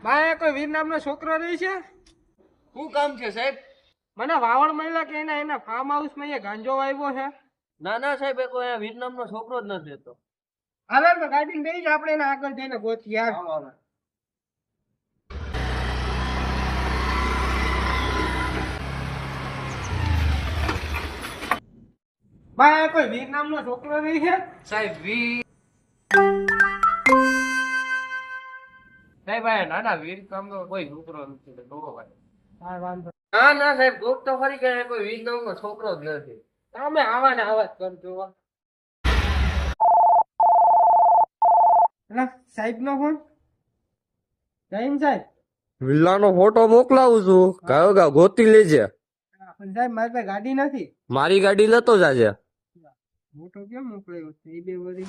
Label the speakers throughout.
Speaker 1: મારે કોઈ વીર નામનો છોકરો રહી છે.
Speaker 2: શું કામ છે સાહેબ?
Speaker 1: મને વાવણ મળ્યા કે એના ફાર્મ હાઉસ માં અહીંયા ગાંજો વાવ્યો છે.
Speaker 2: ના ના સાહેબ, કોઈ અહીંયા વીર નામનો છોકરો જ નથી રહેતો.
Speaker 1: હાલો તો ગાડી લઈ જ આપણે એને આગળ જઈને ગોતી યાર. મારે કોઈ વીર નામનો છોકરો રહી છે.
Speaker 2: સાહેબ સાહેબ નાના વીર કામનો કોઈ છોકરો નથી રહેતો ભાઈ.
Speaker 1: હા વાંધો
Speaker 2: ના ના સાહેબ, જોક તો ખરી કે કોઈ વીર નામનો છોકરો જ નથી.
Speaker 1: તમે આવા ને આવા જ કરજો. સાહેબ નો ફોન. જૈન સાહેબ.
Speaker 3: વિલ્લાનો ફોટો મોકલાવું છું, કયો ગા ગોતી લેજે.
Speaker 1: પણ સાહેબ મારી પાસે ગાડી નથી.
Speaker 3: મારી ગાડી લેતો જાજે.
Speaker 1: ફોટો કેમ મોકલ્યો છે એ બે વરી.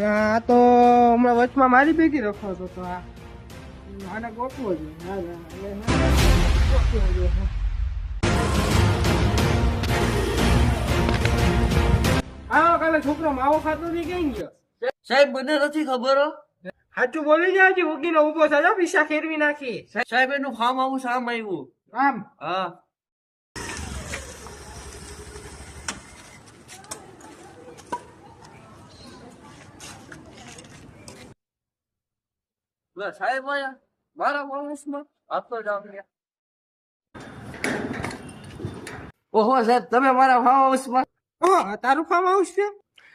Speaker 1: આ તો હમણાં વચમાં મારી ભેગી રખો હતો તો આને ગોતવો જોઈએ. આવો કાલે છોકરો માવો ખાતો નથી કઈ ગયો.
Speaker 2: સાહેબ મને નથી ખબર હો.
Speaker 1: સાચું બોલી જાય હજી ઉગીને ઉભો થયો, પીસા ખેરવી નાખી.
Speaker 2: સાહેબ એનું ફાર્મ હાઉસ આમ આવ્યું.
Speaker 1: આમ
Speaker 2: હા સાહેબ આયા મારા માણસમાં આપતો જાવ. ઓહો સાહેબ, તમે મારા ફાર્મ હાઉસમાં.
Speaker 1: તારું ફાર્મ હાઉસ છે?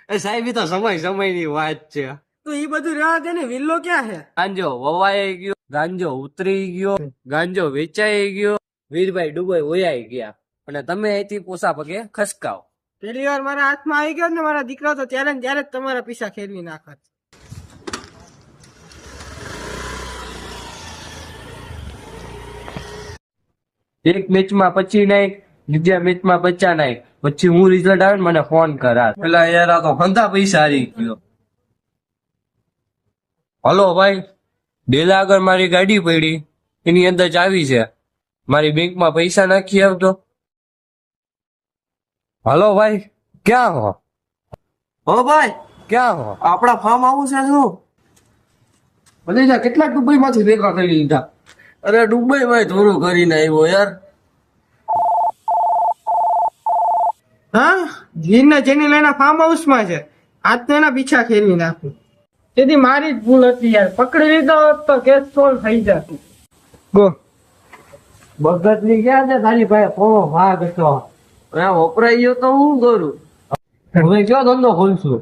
Speaker 3: એ સાહેબ, ઈ તો સમયની વાત છે.
Speaker 1: તો એ બધું રહેવા દે ને. વિલ્લો ક્યાં છે?
Speaker 3: ગાંજો વવાઈ ગયો, ગાંજો ઉતરી ગયો, ગાંજો વેચાઈ ગયો, વીરભાઈ ડુબઈ વયાઈ ગયા, અને તમે અહીંથી પોસા પગે ખસકાવ.
Speaker 1: પેલી વાર મારા હાથમાં આવી ગયો ને મારા દીકરા, તો ત્યારે ને ત્યારે જ તમારા પૈસા ખેરવી નાખત.
Speaker 3: એક મેચમાં 25 નાખ, બીજા મેચમાં 50 નાખ, પછી હું રિઝલ્ટ આવે ને મને ફોન કરા. પેલા યાર આ તો હંધા પૈસા હારી ગયો. હલો ભાઈ, ડેલા આગળ મારી ગાડી પડી, એની અંદર ચાવી છે, મારી બેંકમાં પૈસા નાખી આવતો. હલો ભાઈ, ક્યાં હો?
Speaker 2: હો ભાઈ,
Speaker 3: ક્યાં હો?
Speaker 2: આપડા ફાર્મ હાઉસ છે શું?
Speaker 3: બધા કેટલાક દુબઈ માંથી ભેગા કરી લીધા.
Speaker 2: અરે દુબઈ માં થોડું કરીને આવ્યો યાર.
Speaker 1: હા, જીનને જેની લઈને ફાર્મ હાઉસ માં છે. આજ તો એના પીછા ખેરવી નાખું. તેથી મારી જ ભૂલ હતી યાર. પકડી લીધો હોત તો કેસ સોલ્વ થઈ જતું. ગો
Speaker 2: ભગત ની ક્યાં છે તારી પાસે કોનો ભાગ હતો? વપરાઈ ગયો તો હું કરું?
Speaker 3: હવે કયો ધંધો ખોલશું?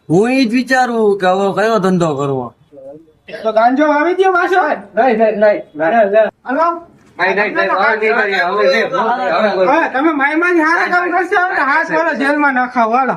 Speaker 2: હું એ જ વિચારું કે હવે કયો ધંધો કરવો.
Speaker 1: તો ગાંજો આવી દો પાછો. હાલો. હવે તમે માયમાં હારા કામ કરશો ને હાથ વાળો જેલમાં નખાવો. હાલો.